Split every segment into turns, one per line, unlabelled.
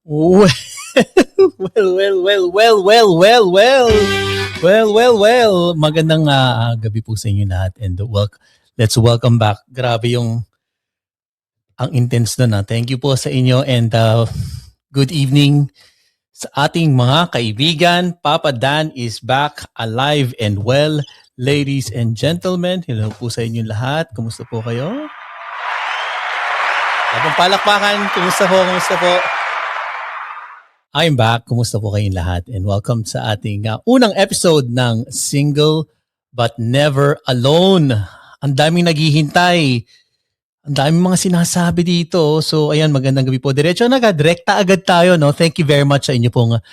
Well, well. Magandang gabi po sa inyo lahat and let's welcome back. Grabe ang intense na. Thank you po sa inyo and good evening sa ating mga kaibigan. Papa Dan is back alive and well. Ladies and gentlemen, hello po sa inyo lahat. Kumusta po kayo? Habang palakpakan, kumusta po? I'm back. Kumusta po kayong lahat? And welcome sa ating unang episode ng Single But Never Alone. Ang daming naghihintay. Ang daming mga sinasabi dito. So ayan, magandang gabi po. Direkta agad tayo. No? Thank you very much sa inyo pong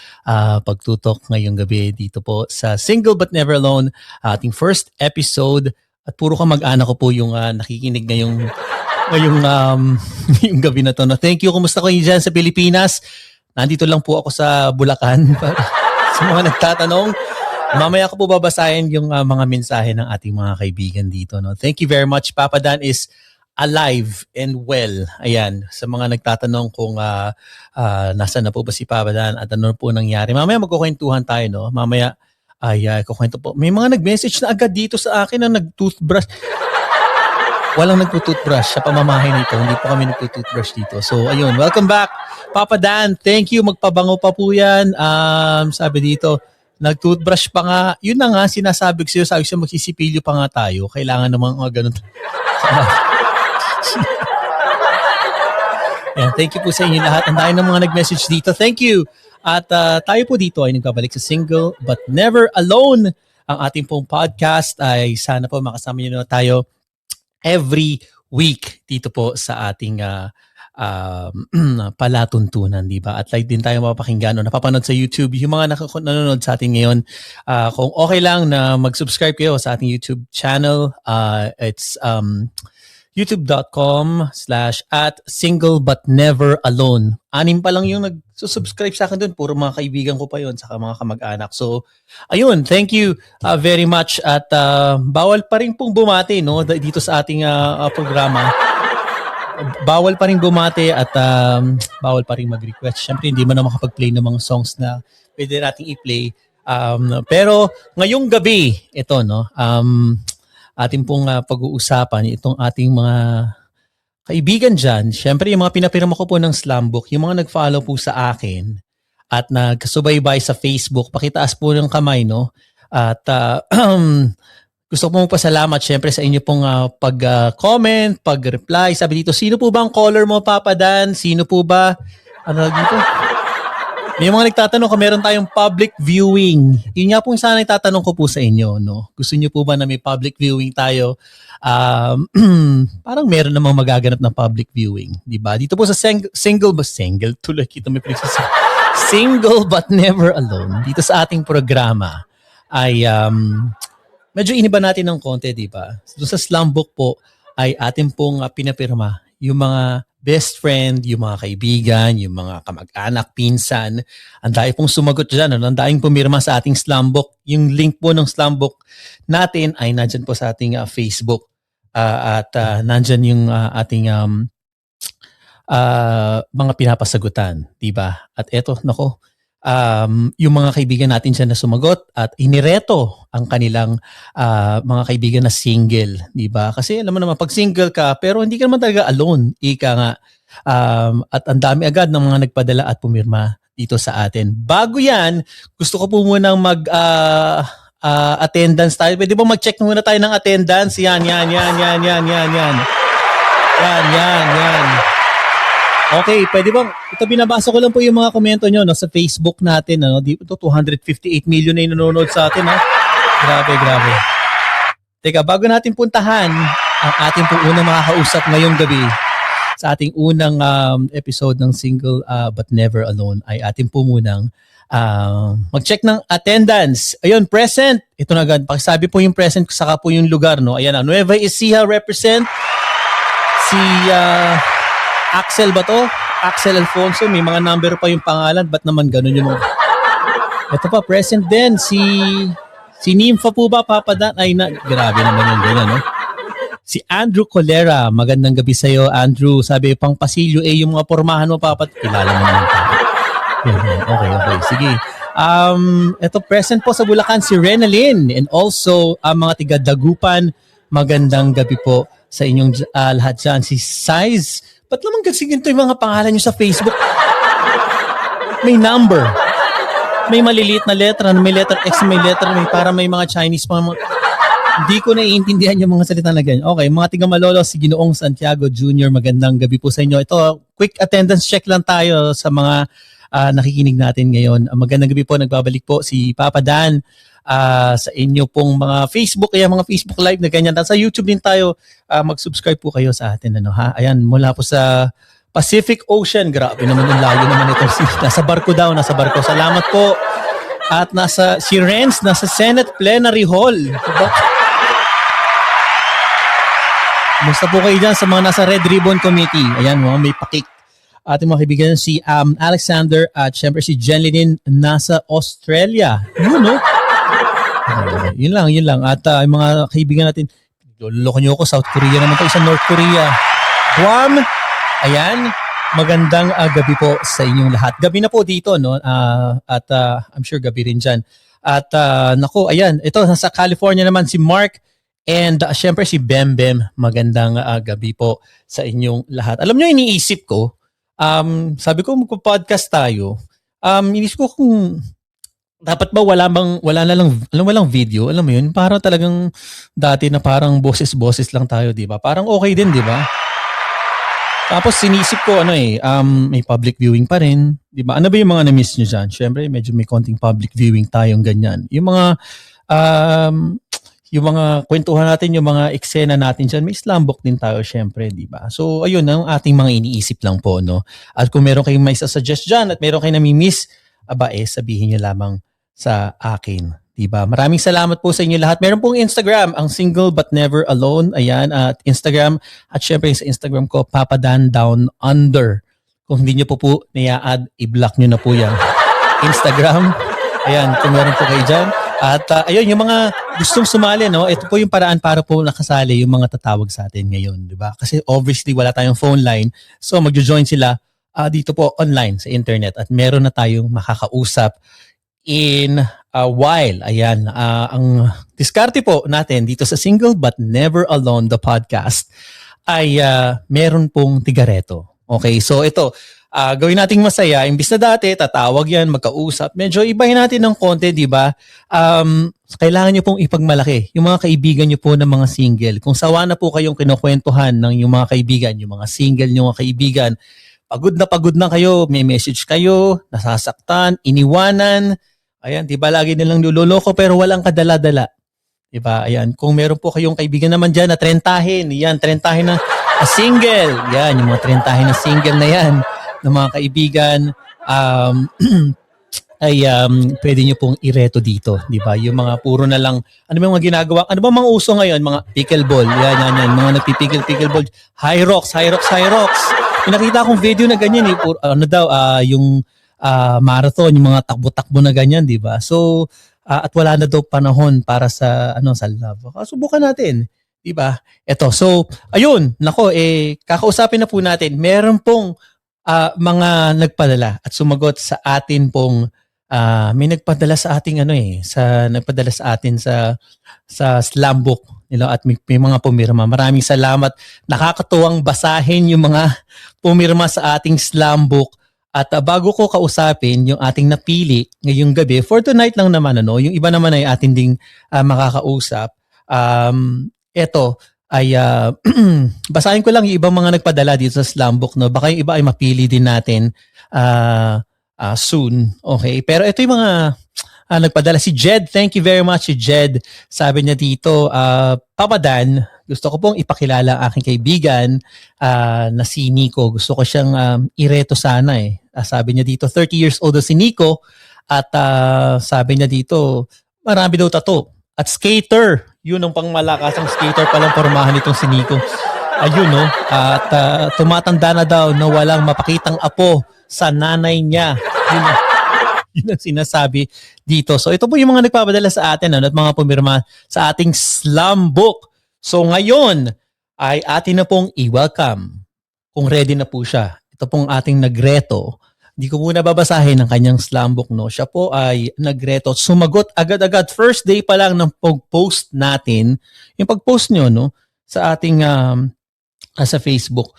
pagtutok ngayong gabi dito po sa Single But Never Alone. Ating first episode. At puro kamag-anak ko po yung nakikinig ngayong yung gabi na to. No? Thank you. Kumusta kayo dyan sa Pilipinas? Nandito lang po ako sa Bulacan sa mga nagtatanong. Mamaya ko po babasahin yung mga mensahe ng ating mga kaibigan dito. No? Thank you very much. Papa Dan is alive and well. Ayan, sa mga nagtatanong kung nasaan na po ba si Papa Dan at ano po nangyari. Mamaya magkukwentuhan tayo. No? Mamaya ay kukwento po. May mga nag-message na agad dito sa akin na nag-toothbrush. Walang nagtutoothbrush sa pamamahay nito. Hindi po kami nagtutoothbrush dito. So, ayun. Welcome back, Papa Dan. Thank you. Magpabango pa po yan. Sabi dito, nagtoothbrush pa nga. Yun na nga, sinasabi ko sa'yo. Sabi ko magsisipilyo pa nga tayo. Kailangan naman ganun. Yeah, thank you po sa inyo lahat. Ang dahil ng mga nag-message dito. Thank you. At tayo po dito ay nagbabalik sa Single But Never Alone. Ang ating pong podcast ay sana po makasama nyo na tayo every week dito po sa ating palatuntunan, di ba? At like din tayo mapapakinggan o napapanood sa YouTube. Yung mga nanonood sa atin ngayon, kung okay lang na mag-subscribe kayo sa ating YouTube channel, it's youtube.com/@singlebutneveralone. 6 pa lang yung nag-subscribe sa akin doon. Puro mga kaibigan ko pa yon saka mga kamag-anak. So, ayun, thank you very much. At bawal pa rin pong bumati no, dito sa ating programa. Bawal pa rin bumati at bawal pa rin mag-request. Siyempre, hindi mo na makapag-play ng mga songs na pwede nating i-play. Pero ngayong gabi, ito, no, ating pong pag-uusapan, itong ating mga kaibigan dyan. Siyempre, yung mga pinapirma ko po ng Slambook, yung mga nag-follow po sa akin at nagsubaybay sa Facebook, pakitaas po ng kamay, no? At gusto ko pong pasalamat siyempre sa inyo pong pag-comment, pag-reply. Sabi dito, sino po ba ang caller mo, Papa Dan? Sino po ba? Ano dito? May mga nagtatanong kung meron tayong public viewing. Yun nga po sana nagtatanong ko po sa inyo. No? Gusto niyo po ba na may public viewing tayo? Parang meron namang magaganap ng public viewing. Diba? Dito po sa Single But Never Alone. Dito sa ating programa ay medyo iniba natin ng konti. Diba? Doon sa Slambook po ay ating pong pinapirma yung mga best friend, yung mga kaibigan, yung mga kamag-anak, pinsan. Ang dahil pong sumagot dyan. Ang dahil pumirma sa ating Slambook. Yung link po ng Slambook natin ay nandyan po sa ating Facebook. At nandyan yung ating mga pinapasagutan. Diba? At eto, nako, yung mga kaibigan natin dyan na sumagot at inireto ang kanilang mga kaibigan na single, di ba? Kasi alam mo naman, pag single ka, pero hindi ka naman talaga alone, ika nga. At ang dami agad ng mga nagpadala at pumirma dito sa atin. Bago yan, gusto ko po munang attendance tayo. Pwede ba mag-check muna tayo ng attendance? Yan. Okay, pwede bang, ito binabasa ko lang po yung mga komento nyo no, sa Facebook natin. Ano, dito 258 million na nanonood sa atin. Ha? Grabe. Teka, bago natin puntahan ang ating pong unang makakausap ngayong gabi sa ating unang episode ng Single But Never Alone ay ating po munang mag-check ng attendance. Ayun, present. Ito na agad. Pakisabi po yung present saka po yung lugar. No? Ayan, Nueva Ecija represent. Si Axel ba to? Axel Alfonso, may mga number pa yung pangalan. Ba't naman ganun yung mga... Ito pa, present din. Si Nympha po ba, Papa Dan? Ay, grabe naman yung ganyan, no? Si Andrew Colera, magandang gabi sa'yo, Andrew. Sabi, pang pasilyo, yung mga pormahan mo, Papa. Kilala mo naman. Okay. Sige. Ito present po sa Bulacan si Renalyn and also ang mga tiga Dagupan. Magandang gabi po sa inyong lahat dyan. Si Size. Ba't naman kasi ganito yung mga pangalan nyo sa Facebook? May number. May maliliit na letra, may letter X, may letter, may para may mga Chinese pa. Hindi ko naiintindihan yung mga salita na ganyan. Okay, mga tiga Malolo, si Ginoong Santiago Jr., magandang gabi po sa inyo. Ito, quick attendance check lang tayo sa mga nakikinig natin ngayon. Magandang gabi po, nagbabalik po si Papa Dan sa inyo pong mga Facebook, mga Facebook Live na ganyan. At sa YouTube din tayo, mag-subscribe po kayo sa atin. Ayan, mula po sa Pacific Ocean. Grabe naman yung layo naman ito. Nasa barko daw, nasa barko. Salamat po. At si Renz, nasa Senate Plenary Hall. Kumusta po kayo dyan sa mga nasa Red Ribbon Committee? Ayan, may pakik. Ating mga kaibigan, si Alexander at syempre si Jenlyn nasa Australia. Yun, no? Yun lang. At yung mga kaibigan natin, loloko nyo ako, South Korea naman ito, isang North Korea. Guam, ayan, magandang gabi po sa inyong lahat. Gabi na po dito, no? At I'm sure gabi rin dyan. At ayan, ito, nasa California naman si Mark. And syempre si Bembem, magandang gabi po sa inyong lahat. Alam nyo, iniisip ko, sabi ko magpo-podcast tayo, iniisip ko kung dapat ba walang video, alam mo yun, para talagang dati na parang boses-boses lang tayo, di ba? Parang okay din, di ba? Tapos sinisip ko, may public viewing pa rin, di ba? Ano ba yung mga na-miss nyo dyan? Syempre, medyo may konting public viewing tayong ganyan. Yung mga kwentuhan natin, yung mga eksena natin dyan, may slambok din tayo syempre, di ba? So, ayun ang ating mga iniisip lang po, no? At kung meron kayong may suggest dyan at meron kayong nami-miss, sabihin nyo lamang sa akin, di ba? Maraming salamat po sa inyo lahat. Meron pong Instagram, ang Single But Never Alone, ayan, at Instagram, at syempre sa Instagram ko, Papa Dan Down Under. Kung hindi nyo po naya-add, i-block nyo na po yan. Instagram, ayan, kung meron po kayo dyan. At ayun, yung mga gustong sumali, no, ito po yung paraan para po nakasali yung mga tatawag sa atin ngayon, di ba? Kasi obviously wala tayong phone line, so magjo-join sila dito po online sa internet at meron na tayong makakausap in a while. Ayan, ang diskarte po natin dito sa Single But Never Alone, the podcast, ay meron pong tigareto. Okay, so ito, gawin nating masaya. Imbis na dati, tatawag yan, magkausap. Medyo ibahin natin ng konti, di ba? Kailangan nyo pong ipagmalaki yung mga kaibigan nyo po ng mga single. Kung sawa na po kayong kinukwentuhan ng yung mga kaibigan, yung mga single nyo mga kaibigan, pagod na kayo, may message kayo, nasasaktan, iniwanan, ayan, di ba lagi nilang luloloko pero walang kadala-dala. Di ba? Ayan, kung meron po kayong kaibigan naman dyan na trentahin na single, yan, yung mga trentahin na single na yan, ng mga kaibigan, pwede nyo pong ireto dito, di ba? Yung mga puro na lang, ano ba mga ginagawa? Ano ba mga uso ngayon? Mga pickleball, yan. Mga nagpipickleball. High rocks. Pinakita akong video na ganyan, yung marathon, yung mga takbo-takbo na ganyan, di ba? So, at wala na daw panahon para sa love. Subukan natin, di ba? Eto, so, ayun, kakausapin na po natin. Meron pong mga nagpadala at sumagot sa atin pong may nagpadala sa ating nagpadala sa atin sa Slumbook at may mga pumirma. Maraming salamat. Nakakatuwang basahin yung mga pumirma sa ating Slumbook. At bago ko kausapin yung ating napili ngayong gabi, for tonight lang naman, yung iba naman ay atin ding makakausap. Eto ay basahin ko lang yung ibang mga nagpadala dito sa Slumbook, no? Baka yung iba ay mapili din natin soon. Okay? Pero ito yung mga nagpadala. Si Jed, thank you very much si Jed. Sabi niya dito, Papa Dan, gusto ko pong ipakilala ang aking kaibigan na si Nico. Gusto ko siyang ireto sana eh. Sabi niya dito, 30 years old si Nico at sabi niya dito, marami daw tattoo. At skater, yun ang pangmalakasang skater palang pormahan nitong si Nico. Ayun, no? At tumatanda na daw na walang mapakitang apo sa nanay niya. Yun ang sinasabi dito. So ito po yung mga nagpapadala sa atin at mga pumirma sa ating Slumbook. So ngayon ay atin na pong i-welcome kung ready na po siya. Ito pong ating nagreto Hindi ko muna babasahin ang kanyang slam book, no. Siya po ay nagreto, sumagot agad-agad first day pa lang ng pag-post natin. Yung pag-post nyo, no, sa ating sa Facebook,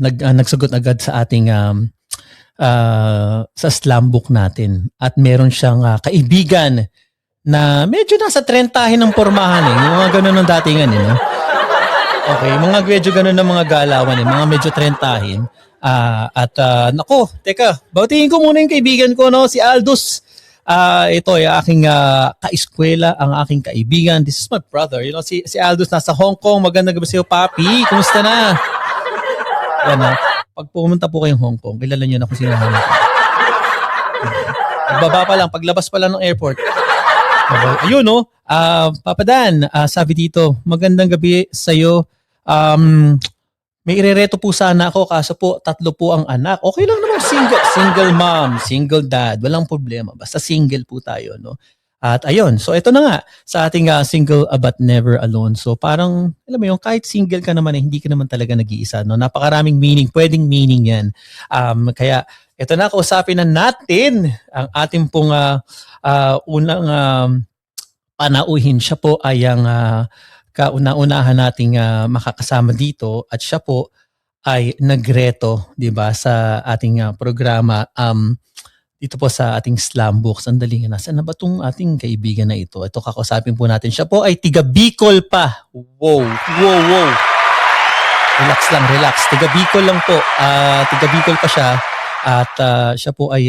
nagsagot agad sa ating sa slam book natin. At meron siyang kaibigan na medyo nasa 30 ng pormahan eh. Yung mga ganun ng datingan eh, no? Okay, mga medyo ganun ng mga galawan eh. Mga medyo 30. Nako, teka, bautihin ko muna yung kaibigan ko, no? Si Aldous. Ito ay aking kaeskwela, ang aking kaibigan. This is my brother. You know, si Aldous nasa Hong Kong. Magandang gabi sa'yo, papi. Kumusta na? Yan na. Pag pumunta po kayong Hong Kong, kilala nyo na kung sino Hong Kong. Pagbaba pa lang, paglabas pa lang ng airport. Okay. Ayun, no? Papa Dan, sabi dito, magandang gabi sa'yo. May irereto po sana ako kaso po 3 po ang anak. Okay lang naman, single mom, single dad, walang problema. Basta single po tayo, no? At ayun, so ito na nga sa ating single but never alone. So parang, alam mo yung kahit single ka naman, hindi ka naman talaga nag-iisa, no? Napakaraming meaning, pwedeng meaning yan. Kaya ito na, kausapin na natin ang ating pong unang panauhin. Siya po ay ang kauna-unahan nating makakasama dito at siya po ay nagreto, 'di ba, sa ating programa dito po sa ating slam book. Sandali nga, nasaan na ba tong ating kaibigan na ito? Ito, kakausapin po natin. Siya po ay tiga Bicol pa. Wow. Relax lang, relax. Tiga Bicol lang po. Tiga Bicol pa siya at siya po ay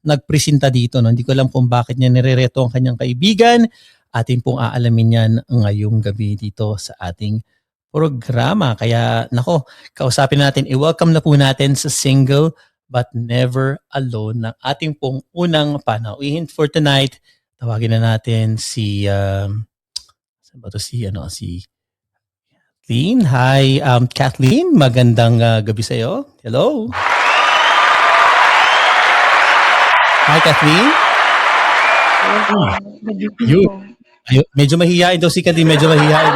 nagpresenta dito, no? Hindi ko alam kung bakit niya nirereto ang kanyang kaibigan. Atin pong aalamin yan ngayong gabi dito sa ating programa. Kaya nako, kausapin natin, i-welcome na po natin sa Single but Never Alone ng ating pong unang panauhin for tonight. Tawagin na natin si si Kathleen. Hi, Kathleen. Magandang gabi sa iyo. Hello. Hi, Kathleen. Medyo mahihain daw si Kathleen. Medyo mahihain.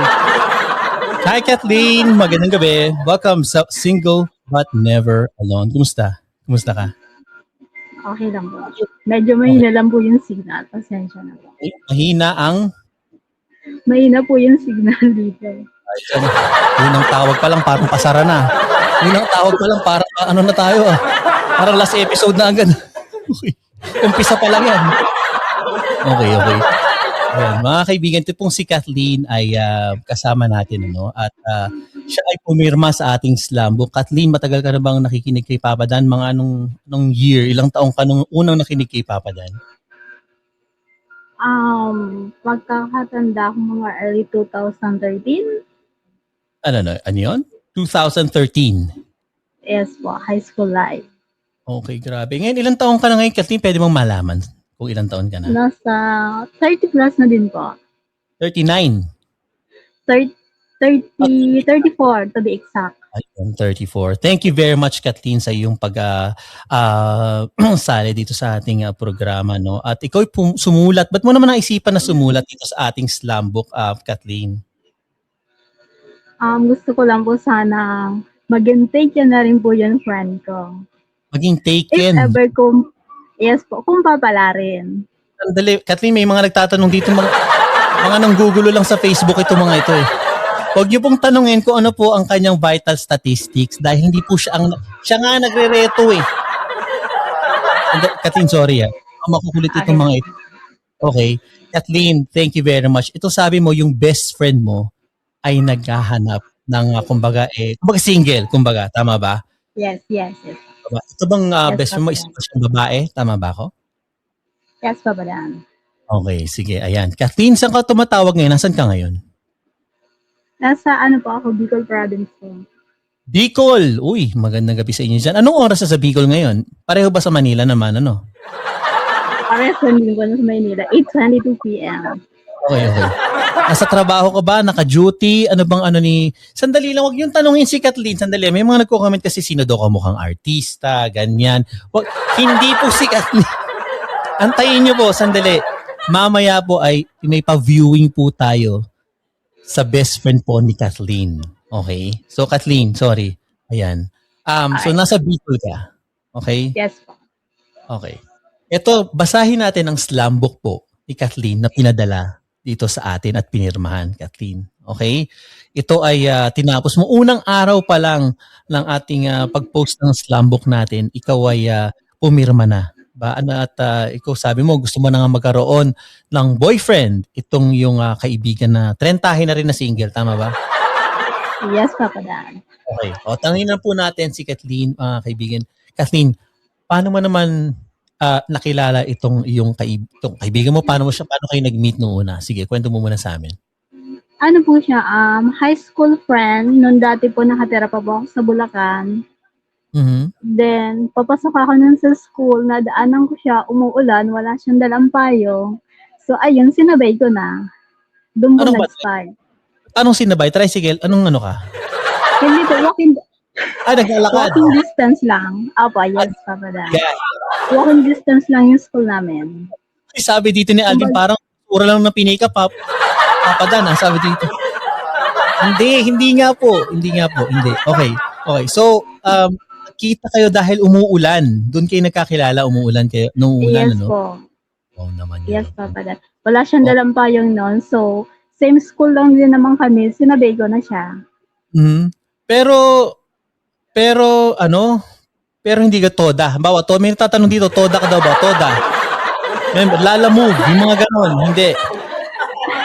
Hi, Kathleen. Magandang gabi. Welcome sa Single but Never Alone. Kumusta? Kumusta ka?
Okay lang po. Medyo mahina lang po yung signal. Pasensya na po. Mahina po yung signal dito.
Unang tawag pa lang, parang pasara na. Unang tawag pa lang, parang ano na tayo ah. Parang last episode na agad. Umpisa pa lang yan. Okay. Ayan, mga kaibigan, ito pong si Kathleen ay kasama natin, ano? At siya ay pumirma sa ating slam book. Kathleen, matagal ka na bang nakikinig kay Papa Dan? Mga anong year, ilang taong ka nung unang nakinig kay Papa Dan?
Pagkakatanda ko mga early 2013.
Ano yun? 2013?
Yes po, high school life.
Okay, grabe. Ngayon, ilang taong ka na ngayon, Kathleen? Pwede mong malaman kung ilang taon ka na?
Nasa 30 plus na din po.
39?
34 to be exact.
Ayun, 34. Thank you very much, Kathleen, sa iyong sali dito sa ating programa, no? At ikaw sumulat. Ba't mo naman naisipan na sumulat dito sa ating slam book, Kathleen?
Gusto ko lang po sana maging taken na rin po yung friend ko.
Maging taken?
If ever yes po, kung papala rin.
Sandali, Kathleen, may mga nagtatanong dito, mga nanggugulo lang sa Facebook ito mga ito eh. Huwag niyo pong tanungin kung ano po ang kanyang vital statistics dahil hindi po siya nga nagre-reto eh. Kathleen, sorry makukulit itong mga ito. Okay. Kathleen, thank you very much. Ito sabi mo, yung best friend mo ay naghahanap ng kumbaga single, kumbaga. Tama ba?
Yes.
Ito bang best friend mo is babae? Tama ba ako?
Yes, Papa Dan.
Okay, sige. Ayan. Kathleen, saan ka tumatawag ngayon? Nasaan ka ngayon?
Nasa po ako, Bicol Province po.
Bicol! Uy, magandang gabi sa inyo dyan. Anong oras sa Bicol ngayon? Pareho ba sa Manila naman, ano?
Pareho sa Manila, 8:22 p.m.
Okay. Nasa trabaho ka ba? Naka-duty? Ano bang Sandali lang, wag yung tanongin si Kathleen. Sandali, may mga nagko-comment kasi sino daw ka mukhang artista, ganyan. Hindi po si Kathleen. Antayin niyo po, sandali. Mamaya po ay may pa-viewing po tayo sa best friend po ni Kathleen. Okay? So Kathleen, sorry. Ayan. So nasa Bicol ka. Okay?
Yes po.
Okay. Ito, basahin natin ang slam book po ni Kathleen na pinadala dito sa atin at pinirmahan, Kathleen. Okay? Ito ay tinapos mo. Unang araw pa lang ng ating pag-post ng slam book natin, ikaw ay pumirma na. Ba? At ikaw sabi mo, gusto mo na nga magkaroon ng boyfriend itong yung kaibigan na trentahin na rin na single. Tama ba?
Yes, Papa Dan.
Okay. O, tangin na po natin si Kathleen, kaibigan. Kathleen, paano mo naman nakilala itong itong kaibigan mo? Paano kayo nag-meet noong una? Sige, kwento mo muna sa amin.
Ano po siya, high school friend. Noon dati po nakatira pa po ako sa Bulacan.
Mhm.
Then, papasok ako nun sa school, nadaanan ko siya, umuulan, wala siyang dalang payong. So, ayun, sinabay ko na. Doon po
Anong ba?
nag-start.
Anong sinabay? Tricycle? Anong ano ka?
Hindi po,
Naglalakad.
walking distance lang. Apo, yes, Papa Dan.
Yeah.
Walking distance lang yung school namin.
Sabi dito ni Alvin, parang pura lang na pinika pa. Papadan, sabi dito. Hindi nga po. Hindi. Okay. So, kita kayo dahil umuulan. Doon kayo nagkakilala, umuulan kayo nung una,
Yes
ano?
po.
Oh, naman yun.
Yes, Papa Dan. Wala siyang dalang payong noon. So, same school lang din naman kami. Sinabay ko na siya.
Mhm. Pero hindi ka toda. Halimbawa, may nagtatanong dito, toda ka daw ba? Toda. Lala move, yung mga ganon. Hindi.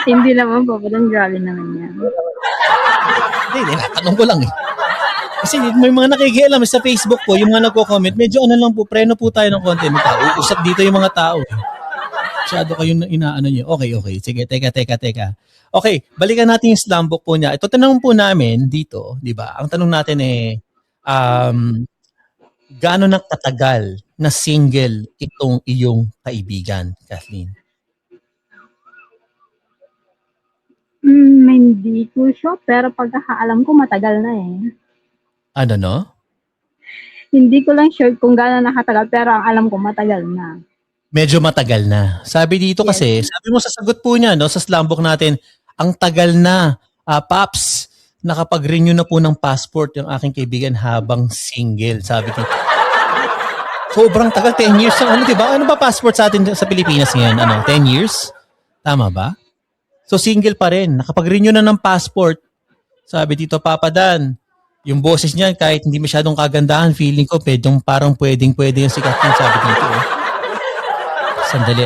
Hindi naman po, parang grabe naman yan.
Hindi, natanong ko lang eh. Kasi may mga nakikialam sa Facebook po, yung mga nagko-comment, medyo ano lang po, preno po tayo ng konti. Uusap dito yung mga tao. Masyado kayong inaano nyo. Okay. Sige, teka. Okay, balikan natin yung slam book po niya. Ito tanong po namin dito, di ba? Ang tanong natin gaano na katagal na single itong iyong kaibigan, Kathleen?
Hindi ko sure, pero pagkakaalam ko matagal na eh.
Ano no?
Hindi ko lang sure kung gaano nakatagal, pero ang alam ko matagal na.
Medyo matagal na. Sabi dito kasi, sabi mo sa sagot po niya, no, sa slam book natin, ang tagal na, Paps, nakapag-renew na po ng passport yung aking kaibigan habang single. Sabi dito. Sobrang tagal, 10 years ang ano, diba? Ano ba passport sa atin sa Pilipinas ngayon? 10 years? Tama ba? So single pa rin. Nakapag-renew na ng passport. Sabi dito, Papa Dan, yung boses niya, kahit hindi masyadong kagandahan, feeling ko, parang pwedeng-pwede yung si Kathleen, sabi dito. Sandali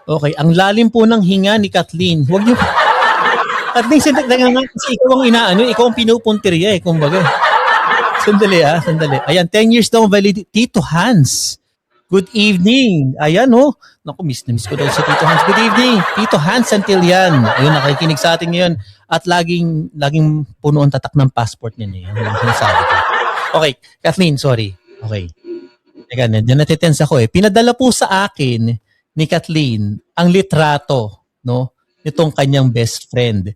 Okay, ang lalim po ng hinga ni Kathleen. Huwag niyo... Kathleen, kasi ikaw ang ikaw ang pinupuntirya kumbaga. Sandali. Ayan, 10 years daw valid. Tito Hans. Good evening. Ayan Naku, miss ko daw si Tito Hans. Good evening. Tito Hans Santillan. Ayun, nakikinig sa atin ngayon. At laging puno ang tatak ng passport niya. Yan ang sinasabi ko. Okay, Kathleen, sorry. Okay. Teka, nandiyan natitense ako Pinadala po sa akin ni Kathleen ang litrato, nitong kanyang best friend.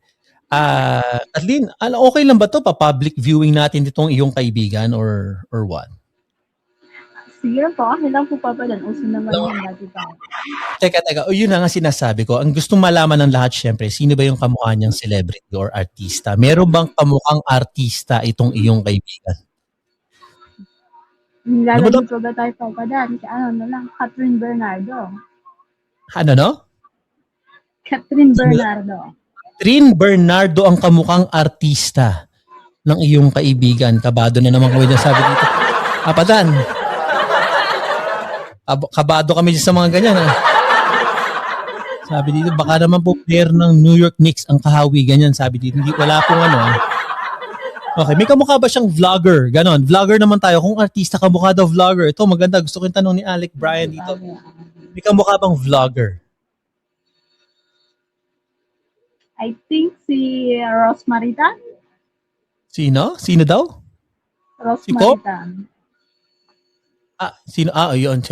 Kathleen, okay lang ba to pa-public viewing natin itong iyong kaibigan or what?
Sige po, okay lang po Papa Dan. Uso naman yung dati pa.
Teka. Yun na nga sinasabi ko. Ang gustong malaman ng lahat syempre, sino ba yung kamukha niyang celebrity or artista? Meron bang kamukhang artista itong iyong kaibigan?
Nilalagay ko ba tayo Papa Dan? Catherine Bernardo.
Ano no?
Catherine Bernardo.
Catherine Bernardo ang kamukhang artista ng iyong kaibigan. Kabado na naman kami dyan sabi dito. Papa Dan, kabado kami dyan sa mga ganyan. Sabi dito, baka naman po player ng New York Knicks ang kahawi ganyan. Sabi dito, wala pong Okay, may kamukha ba siyang vlogger? Ganon, vlogger naman tayo. Kung artista kamukha daw vlogger. Ito, maganda. Gusto ko yung tanong ni Alec Brian dito. May kamukha bang vlogger?
I think si Rosemary Tan.
Sino? Sino daw?
Rosemary Tan.
Sino? Yun. Si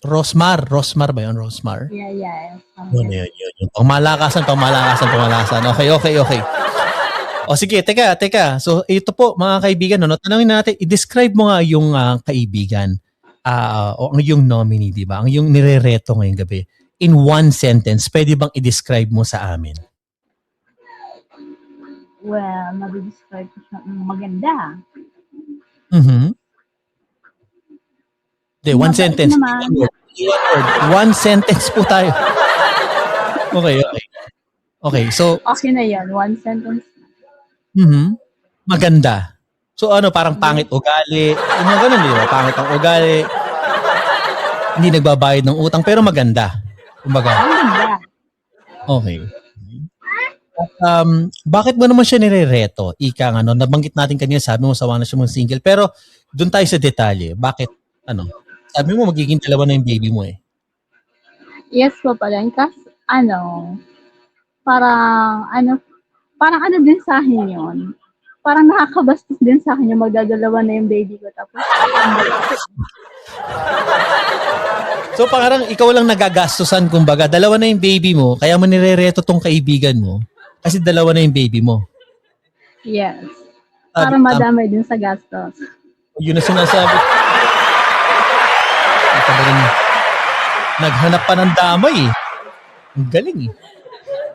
Rosmar. Rosmar ba yun? Rosmar?
Yeah.
Yun. Pangmalakasan. Okay. O sige, teka. So ito po mga kaibigan, tanungin natin, i-describe mo nga yung kaibigan o ang yung nominee, di ba? Ang yung nirereto ngayong gabi. In one sentence, pwede bang i-describe mo sa amin?
Well, nabidescribe ko siya maganda.
Mm-hmm. Hindi, one
Mabait
sentence.
naman.
One word. One word. One sentence po tayo. Okay, okay. Okay, so,
Okay na yan. One sentence.
maganda. So ano, parang pangit
Yes.
ugali. Yung mga ganun, di ba? Pangit ang ugali. Hindi nagbabayad ng utang, pero maganda. Kumbaga,
Ang ganda.
okay. At, bakit mo naman siya nirereto? Ika nga, no? Nabanggit natin kanina, sabi mo sawa na siya mong single. Pero, doon tayo sa detalye. Bakit, ano? Sabi mo, magiging dalawa na yung baby mo eh.
Yes po pala. Kasi, parang ano din sa akin yun. Parang nakakabastos din sa akin yung magdadalawa na yung baby ko. Tapos,
So, parang ikaw lang nagagastusan, kumbaga. Dalawa na yung baby mo, kaya mo nirereto tong kaibigan mo. Kasi dalawa na yung baby mo.
yes.
Sabi,
Para madamay din sa gastos.
yun na sinasabi. Ito ba rin, naghanap pa ng damay eh. Ang galing eh.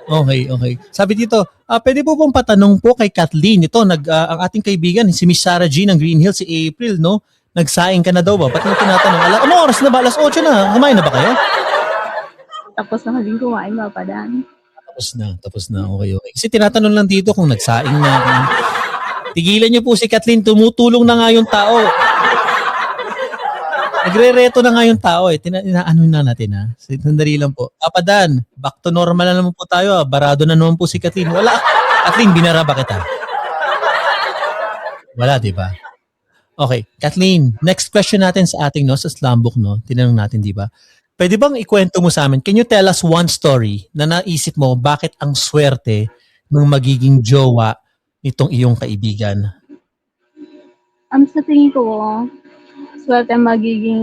Okay, okay. Sabi dito, pwede po pong patanong po kay Kathleen. Ito, ang ating kaibigan, si Miss Sarah G ng Green Hills, si April, no? Nagsaing ka na daw ba? Ba't mo tinatanong? Ano oras na ba? Alas 8 na. Kumain na ba kayo?
Tapos na huling kumain, mapadan.
Tapos na. Okay, okay. Kasi tinatanong lang dito kung nagsaing na. Tigilan niyo po si Kathleen. Tumutulong na nga yung tao. Nagre-reto na nga yung tao eh. Inaano na natin ha. Sandali lang po. Papa Dan, back to normal na naman po tayo. Barado na naman po si Kathleen. Wala. Kathleen, binara ba kita? Wala, di ba? Okay, Kathleen, next question natin sa ating sa Slumbook, no? Tinanong natin, di ba? Pwede bang ikwento mo sa amin? Can you tell us one story na naisip mo bakit ang swerte ng magiging jowa nitong iyong kaibigan?
Sa tingin ko, swerte magiging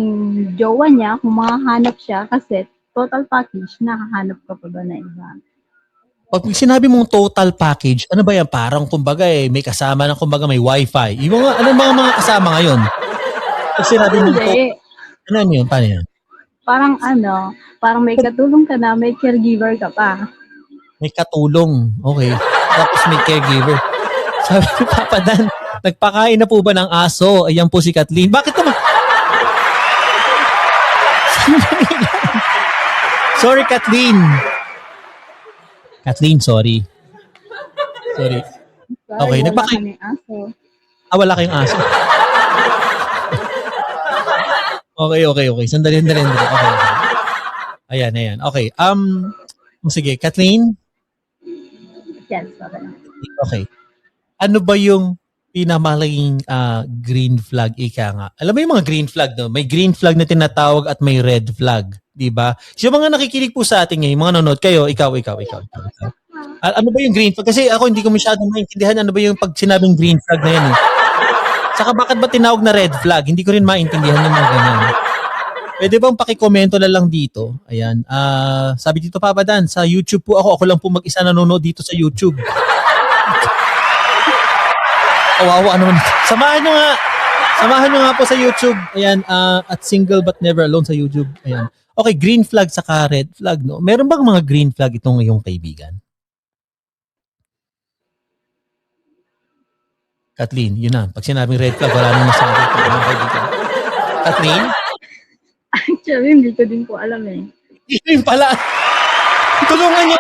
jowa niya kung makahanap siya kasi total package, nakahanap ka pa ba na iba?
Pag sinabi mong total package, ano ba yan? Parang kumbaga may kasama na kumbaga may wifi. Yung mga kasama ngayon? Pag sinabi mong
Hindi.
ano yun? Paano yan?
Parang may katulong ka na, may caregiver ka pa.
May katulong. Okay. Tapos may caregiver. Sabi ni Papa Dan, nagpakain na po ba ng aso? Ayan po si Kathleen. Bakit naman? Sorry, Kathleen. Kathleen, sorry. Sorry. Okay,
Wala
nagpakain.
kaming aso.
Wala kayong aso. Okay. Sandali. Okay. Ayan. Okay. Sige, Kathleen.
Yes, wala.
Okay. Ano ba yung pinamalaking green flag ika nga? Alam mo yung mga green flag, no? May green flag na tinatawag at may red flag. Diba? So, yung mga nakikinig po sa atin ngayon, mga nanonood, kayo, ikaw. Ano ba yung green flag? Kasi ako hindi ko masyadong maintindihan ano ba yung pag sinabing green flag na yan eh. Saka bakit ba tinawag na red flag? Hindi ko rin maintindihan yung mga ganyan. Pwede bang pakikomento na lang dito? Ayan. Sabi dito, Papa Dan, sa YouTube po ako. Ako lang po mag-isa nanonood dito sa YouTube. Kawawa naman. Samahan nyo nga po sa YouTube. Ayan. At Single But Never Alone sa YouTube. Ayan. Okay, green flag saka red flag, no? Meron bang mga green flag itong iyong kaibigan? Kathleen, yun na. Pag sinabing red flag, wala nang masabi ko mga kaibigan. Kathleen?
Actually, hindi ko din po alam eh.
Yun pala. Tulungan nyo.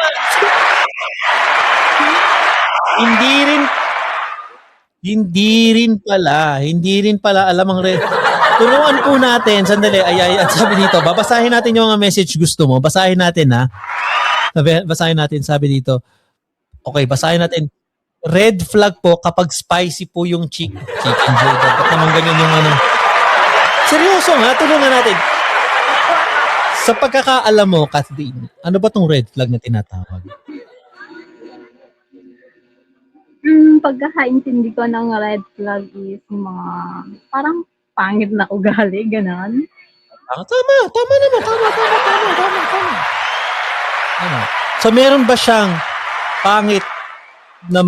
Hindi rin pala alam ang red. Tulungan po natin. Sandali. At sabi dito, babasahin natin yung mga message gusto mo. Basahin natin ha. Basahin natin. Sabi dito. Okay, basahin natin. Red flag po kapag spicy po yung chicken joy. Dapat naman ganyan yung ano. Seryoso nga, tulungan natin. Sa pagkakaalam mo, Kathleen, ano ba tong red flag na tinatawag?
Pagkakaintindi ko ng red flag is yung mga parang pangit na ugali, ganon.
Tama naman. Ano? So meron ba siyang pangit na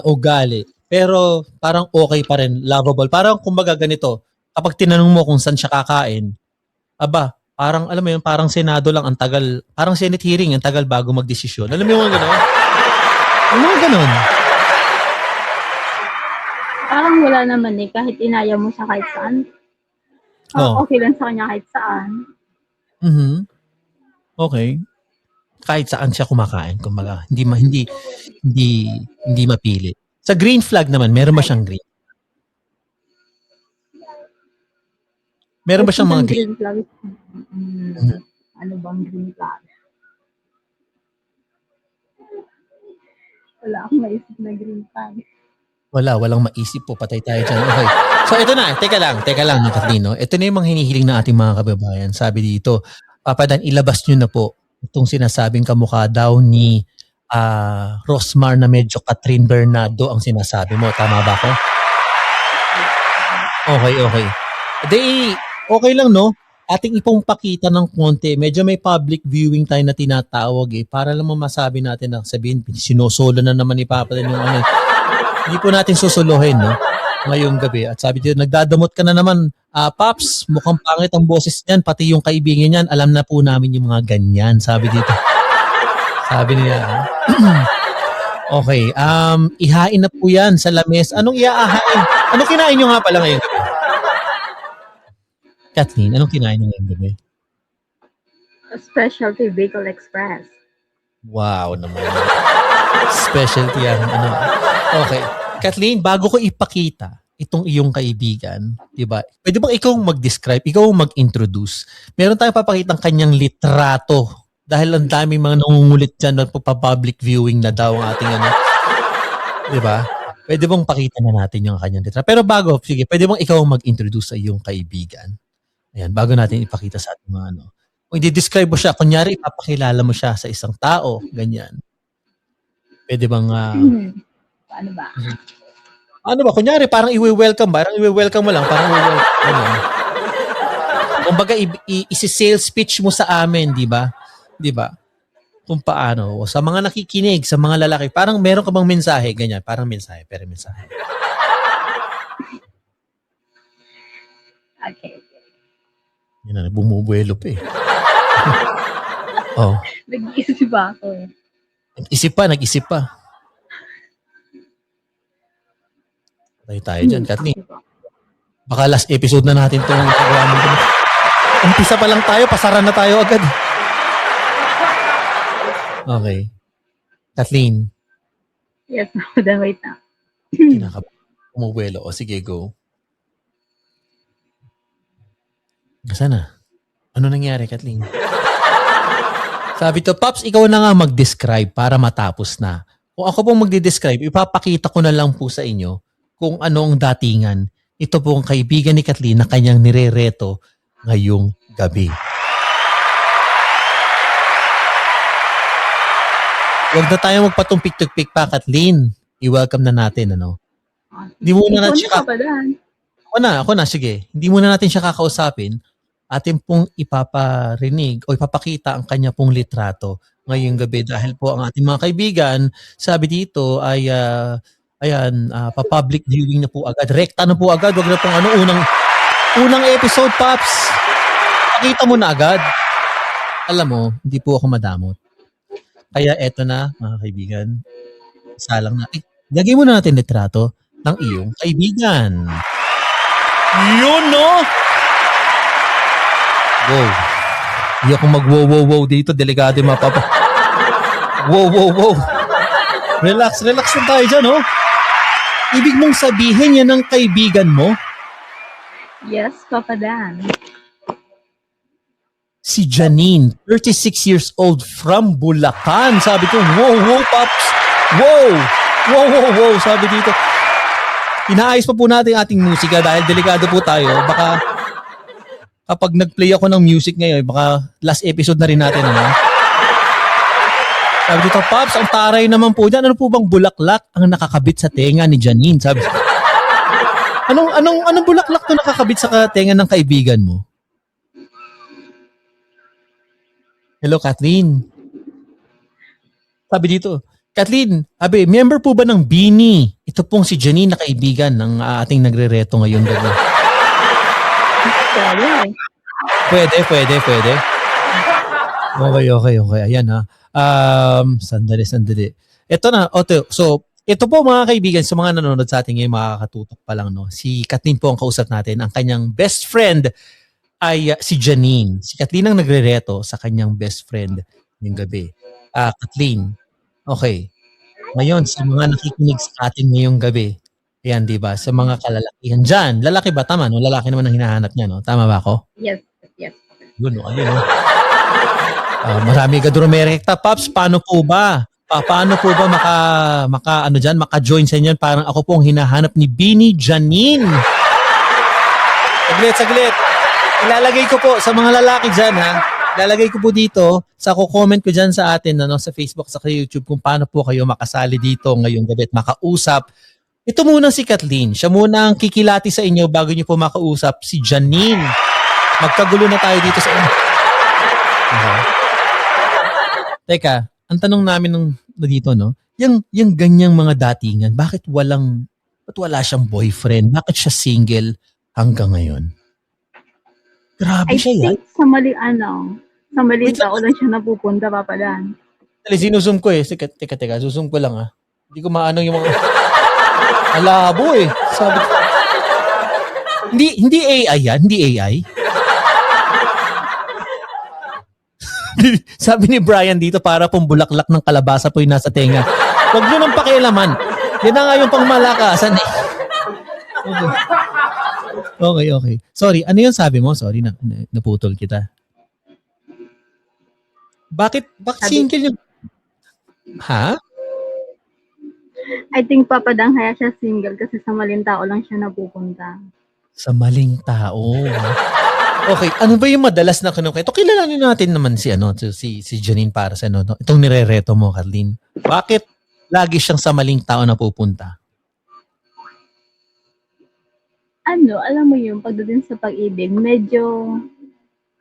ugali pero parang okay pa rin, lovable. Parang kumbaga ganito, kapag tinanong mo kung saan siya kakain, parang alam mo yun, parang Senado lang ang tagal, parang Senate hearing ang tagal bago magdesisyon. Alam mo yung mga gano'n? Yung mga gano'n.
Parang wala naman eh, kahit inaya mo siya kahit saan.
Oh.
Okay lang sa kanya kahit saan.
Mhm. Okay. Kahit saan siya kumakain, kumbaga hindi mapili. Sa green flag naman, meron ba siyang green? Meron ba siyang mga
Isang
green?
green flag.
Mhm.
Ano bang green flag? Wala akong maisip na green flag.
Walang maisip po, patay tayo dyan. Okay. So ito na, teka lang, no, Kathleen, no? Ito na yung mga hinihiling ng ating mga kababayan. Sabi dito, Papa Dan, ilabas nyo na po itong sinasabing kamukha daw ni Rosmar na medyo Catherine Bernardo ang sinasabi mo. Tama ba ako? Okay. Okay lang, no? Ating ipongpakita ng konti. Medyo may public viewing tayo na tinatawag para lang masabi natin na sabihin, sinosolo na naman ni Papa Dan yung ano. Hindi po natin susuluhin, no? Ngayong gabi. At sabi dito, nagdadamot ka na naman, Paps, mukhang pangit ang boses niyan, pati yung kaibigan niyan, alam na po namin yung mga ganyan. Sabi dito. Sabi niya. Okay, ihain na po yan sa lames. Anong iaahain? Anong kinain nyo nga pala ngayong gabi? Kathleen, anong kinain nyo ngayong gabi?
Specialty Bagel Express.
Wow naman. Specialty yan. Ano? Okay. Kathleen, bago ko ipakita itong iyong kaibigan, di ba? Pwede bang ikaw mag-describe, ikaw mag-introduce? Meron tayong papakitang kanyang litrato dahil ang daming mga nangungulit dyan na public viewing na daw ang ating ano. Di ba? Pwede bang pakita na natin yung kanyang litrato? Pero bago, sige, pwede bang ikaw mag-introduce sa iyong kaibigan? Ayan, bago natin ipakita sa ating mga ano. Kung i-describe mo siya, kunyari ipapakilala mo siya sa isang tao, ganyan. Pwede bang
Paano ba?
Ano ba? Kunyari, parang i-welcome ba? Parang i-welcome mo lang. Parang i-welcome. Ano? Kumbaga, isi-sales pitch mo sa amin, di ba? Di ba? Kung paano. O sa mga nakikinig, sa mga lalaki, parang meron ka bang mensahe? Ganyan. Parang mensahe. Pero mensahe.
Okay.
Yan na, bumubuelo pa eh. Oh.
Nag-iisip ba ako eh.
Nag-isip pa. Tayo dyan, Kathleen. Baka last episode na natin itong ginagawa mo. Umpisa pa lang tayo, pasara na tayo agad. Okay. Kathleen.
Yes, then wait na.
Umubuelo. O sige, go. Nasaan na? Ano nangyari, Kathleen? Sabi to, Pops, ikaw na nga mag-describe para matapos na. Kung ako pong magde-describe, ipapakita ko na lang po sa inyo kung anong datingan. Ito po ang kaibigan ni Kathleen na kanyang nirereto ngayong gabi. Huwag na tayo magpatumpik-tukpik pa, Kathleen. I-welcome na natin, ano? Hindi muna natin siya Ako na, sige. Hindi muna natin siya kakausapin. Atin pong ipaparinig o ipapakita ang kanya pong litrato ngayong gabi dahil po ang ating mga kaibigan, sabi dito ay pa-public viewing na po agad. Rekta na po agad. Wag na pong unang episode, Pops. Pakita mo na agad. Alam mo, hindi po ako madamot. Kaya eto na, mga kaibigan. Salang na. Lagay mo na natin litrato ng iyong kaibigan. Yun, no? Wow. Hindi ako mag-wow dito. Delikado yung mapapa. Wow. Relax lang tayo dyan, no? Ibig mong sabihin yan ng kaibigan mo?
Yes, Papa Dan.
Si Janine, 36 years old from Bulacan. Sabi ko, wow, Pops. Wow. Sabi dito. Inaayos pa po natin ating musika dahil delikado po tayo. Baka kapag nag-play ako ng music ngayon, baka last episode na rin natin. Ano? Sabi dito, Pops, ang taray naman po dyan. Ano po bang bulaklak ang nakakabit sa tenga ni Janine? Sabi, anong bulaklak to nakakabit sa tenga ng kaibigan mo? Hello, Kathleen. Sabi dito, Kathleen, member po ba ng Bini? Ito pong si Janine na kaibigan ng ating nagre-reto ngayon gabi. Pwede. Okay. Ayan ha. Sandali. Ito na. So, ito po mga kaibigan, sa mga nanonood sa atin ngayon, makakatutok pa lang, no? Si Kathleen po ang kausap natin, ang kanyang best friend ay si Janine. Si Kathleen ang nagrereto sa kanyang best friend ngayong gabi. Kathleen, okay. Ngayon, sa mga nakikinig sa atin ngayong gabi, ayan, di ba? Sa mga kalalakihan dyan. Lalaki ba? Tama, no? Lalaki naman ang hinahanap niya, no? Tama ba ako?
Yes, yes.
Yun, no? Ayun, no? Marami ka durumerekta. Paps, paano po ba? Paano po ba maka-join sa inyo? Parang ako po ang hinahanap ni Bini Janine. Saglit. Ilalagay ko po sa mga lalaki dyan, ha? Ilalagay ko po dito, sa comment ko dyan sa atin, sa Facebook, sa YouTube, kung paano po kayo makasali dito ngayong gabi at makausap. Ito muna si Kathleen. Siya muna ang kikilati sa inyo bago niyo po makausap si Janine. Magkagulo na tayo dito sa inyo. Teka, ang tanong namin dito, no? Yung ganyang mga datingan, bakit wala siyang boyfriend? Bakit siya single hanggang ngayon? Grabe
I
siya yan.
think sa maling tao lang siya napupunta, Papa Dan.
Sinusum ko eh. Teka, susum ko lang Hindi ko maano yung mga... Alabo eh. Sabi ko. Hindi AI yan? Hindi AI? Sabi ni Brian dito, para pong bulaklak ng kalabasa po yung nasa tenga. Huwag nyo nang pakialaman. Yan na nga yung pangmalakasan eh. Okay. Sorry, ano yung sabi mo? Sorry, naputol kita. Bakit single yung... Ha?
I think Papa Dan kaya siya single kasi sa maling tao lang siya napupunta.
Sa maling tao. Okay, ano ba yung madalas na kinukwento? Kilalanin natin naman si Janine para sa itong nirereto mo, Kathleen. Bakit lagi siyang sa maling tao napupunta?
Alam mo yung pagdating sa pag-ibig, medyo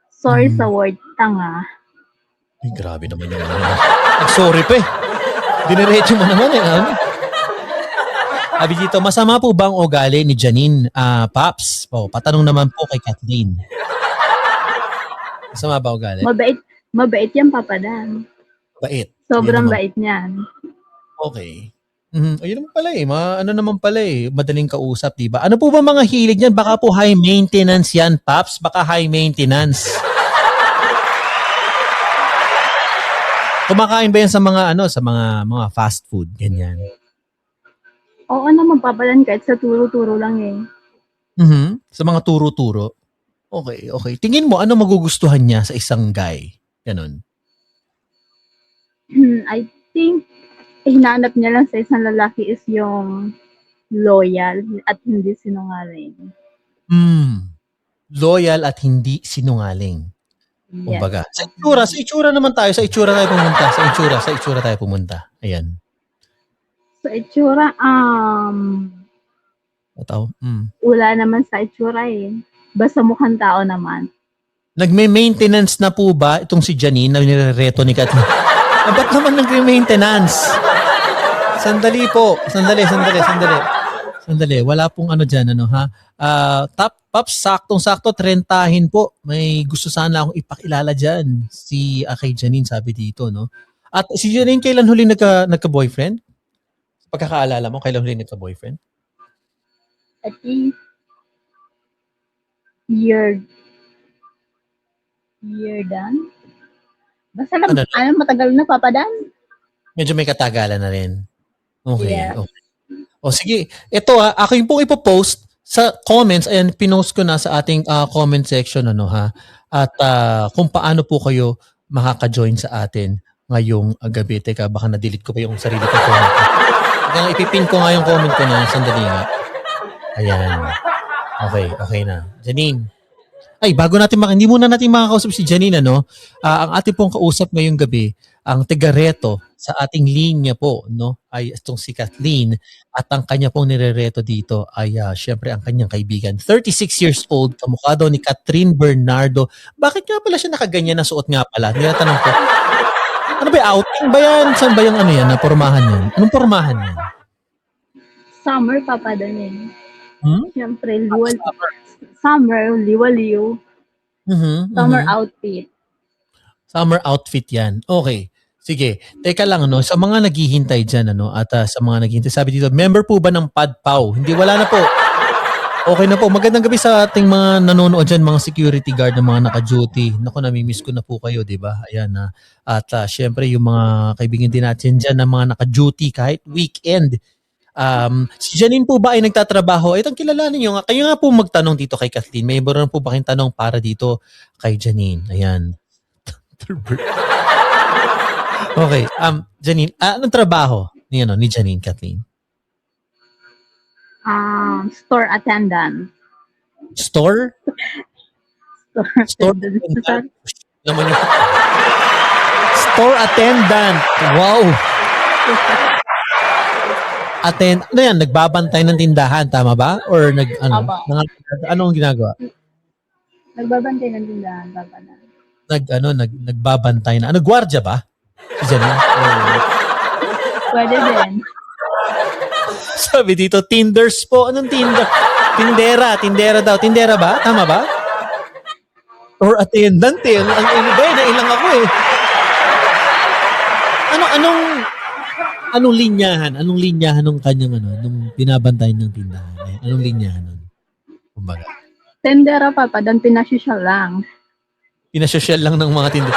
sorry sa word, tanga.
Ay, grabe naman yung sorry pa eh. Diniretso mo naman eh. Sabi dito, masama po ba ang ugali ni Janine, Paps? Patanong naman po kay Kathleen. Masama ba ugali?
Mabait yan, Papa Dan.
Bait.
Sobrang bait niyan.
Okay. Ayun naman pala eh. Naman pala eh. Madaling kausap, diba? Ano po ba mga hilig niyan? Baka po high maintenance yan, Paps. Baka high maintenance. Kumakain ba yan sa mga fast food? Ganyan.
Oo naman, Papa Dan, kahit sa turo-turo lang eh.
Sa mga turo-turo. Okay. Tingin mo, ano magugustuhan niya sa isang guy? Ganon.
I think hinahanap niya lang sa isang lalaki is yung loyal at hindi sinungaling.
Loyal at hindi sinungaling.
Yes.
Kumbaga, sa itsura naman tayo. Sa itsura tayo pumunta. Ayan.
Sa itsura, wala naman sa itsura eh. Basta mukhang tao naman.
Nagme-maintenance na po ba itong si Janine na nirereto ni Kathleen? Ba't naman nagme-maintenance? Sandali po. Sandali. Wala pong dyan, ha? Paps, saktong-sakto, 30 po. May gusto sana akong ipakilala dyan. Kay Janine, sabi dito, no? At si Janine, kailan huli nagka-boyfriend? Pagkakaalala mo, kailan huli nagka-boyfriend?
I think year done. Basta lang, matagal na, Papa Dan.
Medyo may katagalan na rin. Okay.
Yeah.
Okay. O sige, ito ako yung pong ipopost sa comments, ayan, pinost ko na sa ating comment section, ha? At kung paano po kayo makaka-join sa atin ngayong gabi. Teka, baka na-delete ko pa yung sarili ko comment. Ipipin ko nga yung comment ko na, sandali nga. Ayan. Okay na. Janine. Ay, bago natin hindi muna natin makakausap si Janine, ang ating pong kausap ngayong gabi, ang tigareto sa ating linya po, no, ay itong si Kathleen, at ang kanya pong nirereto dito ay syempre ang kanyang kaibigan. 36 years old, kamukha daw ni Catherine Bernardo. Bakit nga pala siya nakaganyan na suot nga pala? Tinatanong ko. Ano ba, outing ba yan? Saan ba yung na pormahan yan? Anong pormahan yan?
Summer, Papa Dan eh. Siyempre, summer, liwaliw. Summer outfit.
Summer outfit yan. Okay. Sige. Teka lang, sa mga naghihintay dyan, at sa mga naghihintay, sabi dito, member po ba ng PadPaw? Hindi, wala na po. Okay na po. Magandang gabi sa ating mga nanonood dyan, mga security guard na mga naka-duty. Naku, namimiss ko na po kayo, di ba? Ayan na. At syempre, yung mga kaibigan din natin dyan na mga naka-duty kahit weekend. Si Janine po ba ay nagtatrabaho? Itong kilalanin nyo nga. Kayo nga po magtanong dito kay Kathleen. May meron po ba kayong tanong para dito kay Janine? Ayan. Okay. Janine, anong trabaho ni Janine, Kathleen?
Store attendant.
Store?
Store
Store
attendant.
naman yung store attendant. Wow. Ano yan? Nagbabantay ng tindahan, tama ba? Or
Opo.
anong ginagawa?
Nagbabantay ng tindahan, papa na.
Nagbabantay na. Ano, gwardiya ba? Si Janine?
Pwede din.
Sabi dito, Tinders po. Anong Tinder? Tindera daw. Tindera ba? Tama ba? Or attendant eh. Ano ba eh? Nailang ako eh. Anong linyahan? Anong linyahan ng kanyang nung binabantay ng tindahan? Anong linyahan nun? Kumbaga.
Tendera, papa, dan pinasyusyal lang.
Pinasosyal lang ng mga tinda.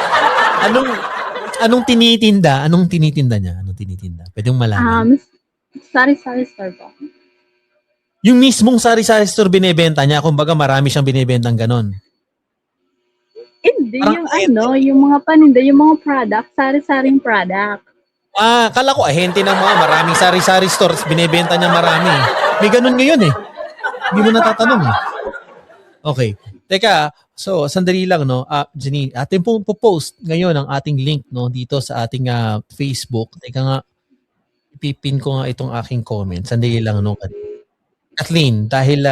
Anong tinitinda? Anong tinitinda niya? Anong tinitinda? Pwede mong malaman.
Sari-sari store po.
Yung mismong sari-sari store binebenta niya, kumbaga marami siyang binebentang ganon.
Hindi,
Parang
yung mga paninda, yung mga product, sari-saring product.
Kala ko ahente ng mga maraming sari-sari stores, binebenta niya marami. May ganun ngayon eh. Hindi mo natatanong eh. Okay. Teka, so sandali lang no. Janine, atin pong po-post ngayon ang ating link no dito sa ating Facebook. Teka nga, ipipin ko nga itong aking comment. Sandali lang no. Kathleen, dahil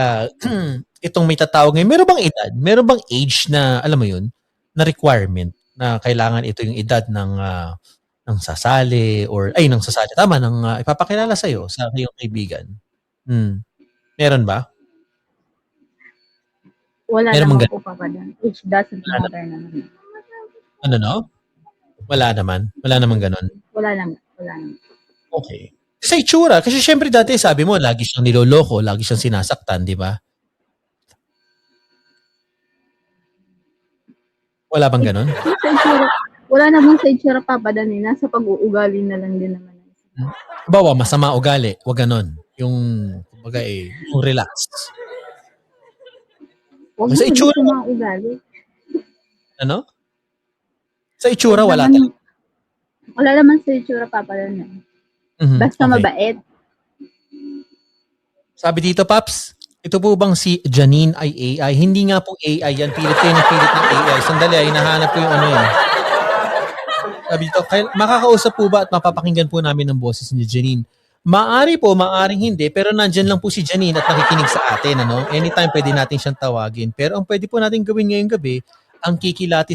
itong may tatawag ngayon, meron bang edad? Meron bang age na, alam mo yun, na requirement na kailangan ito yung edad ng sasali or ng sasali tama ng ipapakilala sa iyo sa iyong kaibigan. Meron ba?
Wala
Meron
naman
bang
po, papa, dan. Age doesn't matter naman.
ano no? Wala naman ganun.
Wala naman.
Okay. Sa itsura, kasi syempre dati sabi mo lagi siyang niloloko, lagi siyang sinasaktan, di ba? Wala bang ganun?
Sa itsura, wala naman sa itsura, papa, dan. Nasa pag-uugali na lang din naman.
Bawa, masama ugali. Wag ganun. Yung, kumbaga yung relax.
Huwag
Sa
naman
itsura,
sa mga ugali.
ano? Sa itsura, wala talaga.
Wala naman sa itsura, papa, dan. Basta
Okay.
mabait.
Sabi dito, Paps, ito po bang si Janine ay AI? Hindi nga po AI yan. Pilit kayo ng pilit ng AI. Sandali, hinahanap ko yung Sabi dito, makakausap po ba at mapapakinggan po namin ang boses ni Janine? Maari po, maaring hindi, pero nandyan lang po si Janine at nakikinig sa atin. Anytime pwede natin siyang tawagin. Pero ang pwede po natin gawin ngayong gabi, ang kikilati